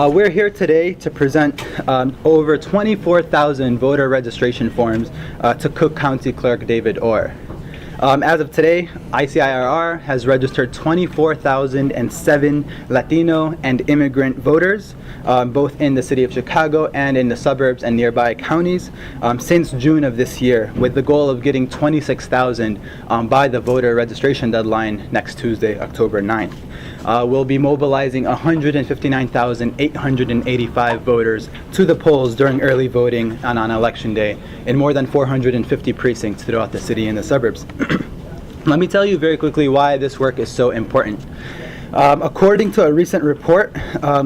We're here today to present over 24,000 voter registration forms to Cook County Clerk David Orr. As of today, ICIRR has registered 24,007 Latino and immigrant voters, both in the city of Chicago and in the suburbs and nearby counties, since June of this year, with the goal of getting 26,000 by the voter registration deadline next Tuesday, October 9th. We'll be mobilizing 159,885 voters to the polls during early voting and on election day in more than 450 precincts throughout the city and the suburbs. Let me tell you very quickly why this work is so important. According to a recent report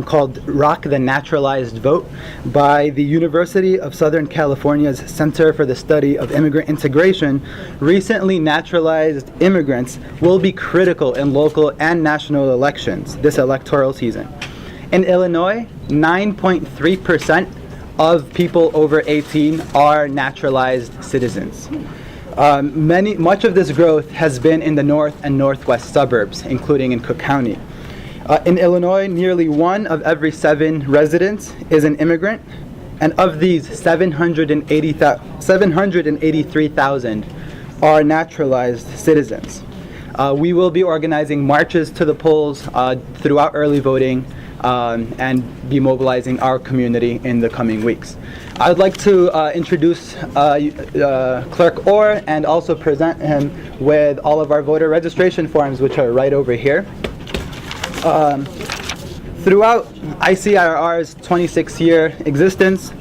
called Rock the Naturalized Vote by the University of Southern California's Center for the Study of Immigrant Integration, recently naturalized immigrants will be critical in local and national elections this electoral season. In Illinois, 9.3% of people over 18 are naturalized citizens. Much of this growth has been in the north and northwest suburbs, including in Cook County. In Illinois, nearly 1 of every 7 residents is an immigrant, and of these, 783,000 are naturalized citizens. We will be organizing marches to the polls throughout early voting and be mobilizing our community in the coming weeks. I would like to introduce Clerk Orr and also present him with all of our voter registration forms, which are right over here. Throughout ICIRR's 26-year existence,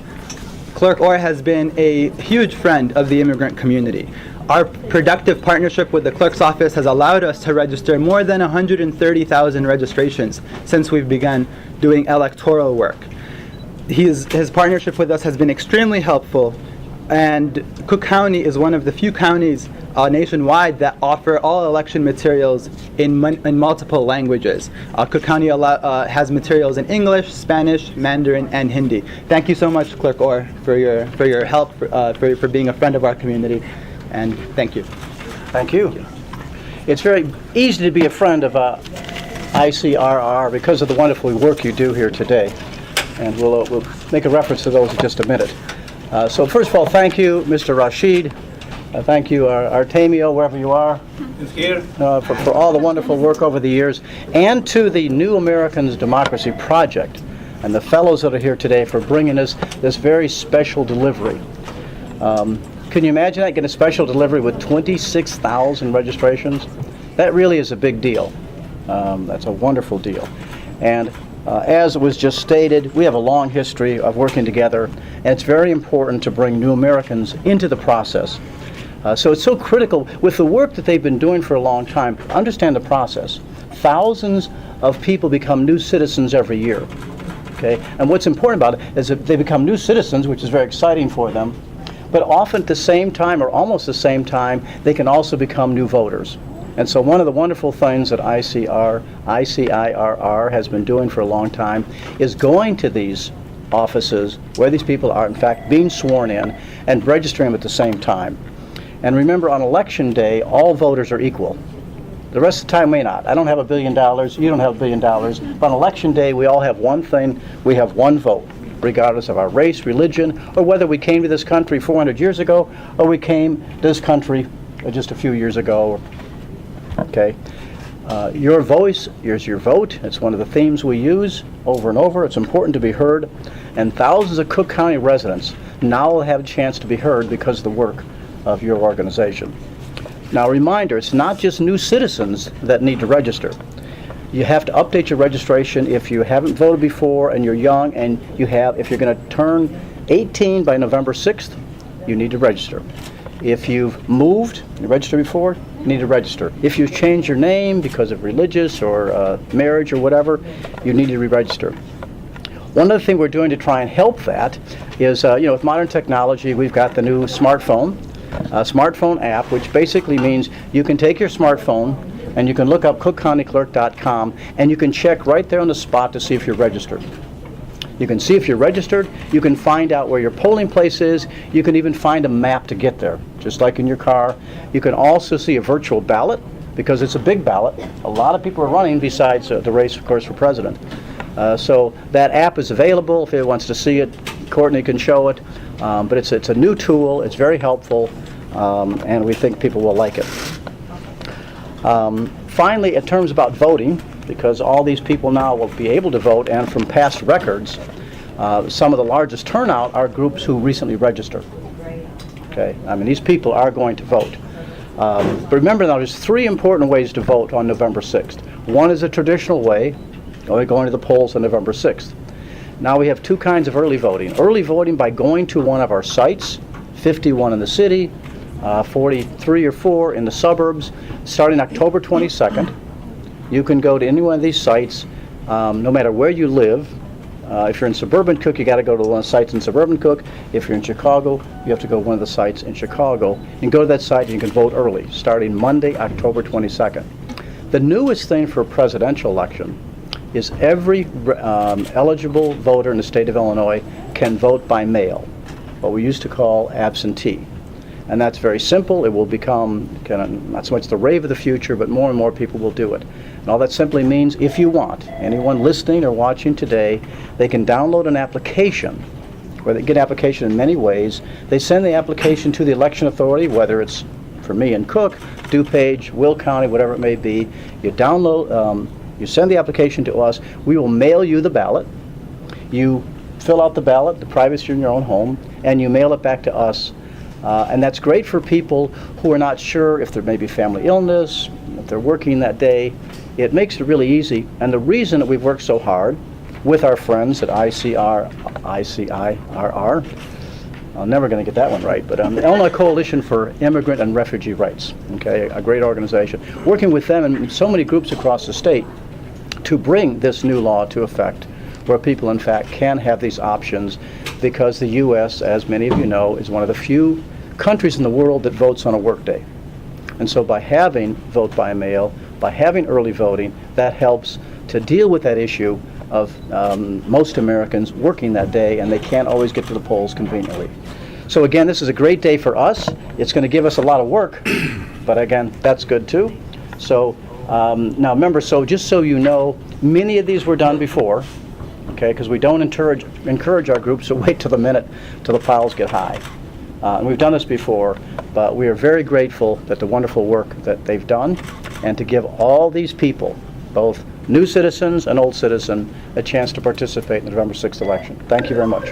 Clerk Orr has been a huge friend of the immigrant community. Our productive partnership with the clerk's office has allowed us to register more than 130,000 registrations since we've begun doing electoral work. His partnership with us has been extremely helpful, and Cook County is one of the few counties nationwide that offer all election materials in multiple languages. Cook County has materials in English, Spanish, Mandarin, and Hindi. Thank you so much, Clerk Orr, for your help, for being a friend of our community, and thank you. Thank you. It's very easy to be a friend of ICRR because of the wonderful work you do here today. And we'll make a reference to those in just a minute. So first of all, thank you, Mr. Rashid. Thank you, Artemio, wherever you are, for all the wonderful work over the years, and to the New Americans Democracy Project and the fellows that are here today for bringing us this very special delivery. Can you imagine that, getting a special delivery with 26,000 registrations? That really is a big deal. That's a wonderful deal. And as was just stated, we have a long history of working together, and it's very important to bring new Americans into the process. So it's so critical with the work that they've been doing for a long time. Understand the process. Thousands of people become new citizens every year. Okay? And what's important about it is that they become new citizens, which is very exciting for them, but often at the same time, or almost the same time, they can also become new voters. And so one of the wonderful things that ICIRR has been doing for a long time is going to these offices where these people are in fact being sworn in and registering them at the same time. And remember, on election day, all voters are equal. The rest of the time may not. I don't have $1 billion, you don't have $1 billion. But on election day, we all have one thing, we have one vote, regardless of our race, religion, or whether we came to this country 400 years ago or we came to this country just a few years ago. Okay, your voice is your vote. It's one of the themes we use over and over. It's important to be heard, and thousands of Cook County residents now will have a chance to be heard because of the work of your organization. Now, a reminder, it's not just new citizens that need to register. You have to update your registration if you haven't voted before and you're young, and if you're going to turn 18 by November 6th, you need to register. If you've moved, you registered before, you need to register. If you've changed your name because of religious or marriage or whatever, you need to re-register. One other thing we're doing to try and help that is, with modern technology, we've got the new smartphone app, which basically means you can take your smartphone and you can look up cookcountyclerk.com and you can check right there on the spot to see if you're registered. You can see if you're registered, you can find out where your polling place is, you can even find a map to get there, just like in your car. You can also see a virtual ballot, because it's a big ballot. A lot of people are running besides the race, of course, for president. So that app is available. If anyone wants to see it, Courtney can show it. But it's a new tool. It's very helpful, and we think people will like it. Finally, in terms about voting, because all these people now will be able to vote, and from past records, some of the largest turnout are groups who recently registered. Okay, I mean, these people are going to vote. But remember now, there's 3 important ways to vote on November 6th. One is a traditional way, going to the polls on November 6th. Now we have 2 kinds of early voting. Early voting by going to one of our sites, 51 in the city, 43 or 4 in the suburbs, starting October 22nd. You can go to any one of these sites, no matter where you live. If you're in suburban Cook, you got to go to one of the sites in suburban Cook. If you're in Chicago, you have to go to one of the sites in Chicago. And go to that site and you can vote early, starting Monday, October 22nd. The newest thing for a presidential election is every eligible voter in the state of Illinois can vote by mail, what we used to call absentee. And that's very simple. It will become kind of not so much the rave of the future, but more and more people will do it. And all that simply means, if you want, anyone listening or watching today, they can download an application, where they get application in many ways. They send the application to the election authority, whether it's for me in Cook, DuPage, Will County, whatever it may be. You download, you send the application to us. We will mail you the ballot. You fill out the ballot, the privacy in your own home, and you mail it back to us. And that's great for people who are not sure if there may be family illness, if they're working that day. It makes it really easy. And the reason that we've worked so hard with our friends at ICIRR, I'm never going to get that one right, but the Illinois Coalition for Immigrant and Refugee Rights, okay, a great organization, working with them and so many groups across the state to bring this new law to effect, where people in fact can have these options, because the U.S., as many of you know, is one of the few countries in the world that votes on a work day. And so by having vote by mail, by having early voting, that helps to deal with that issue of most Americans working that day, and they can't always get to the polls conveniently. So again, this is a great day for us. It's going to give us a lot of work, but again, that's good too. So now remember, so just so you know, many of these were done before, okay, because we don't encourage our groups to wait till the minute till the piles get high. And we've done this before, but we are very grateful that the wonderful work that they've done, and to give all these people, both new citizens and old citizens, a chance to participate in the November 6th election. Thank you very much.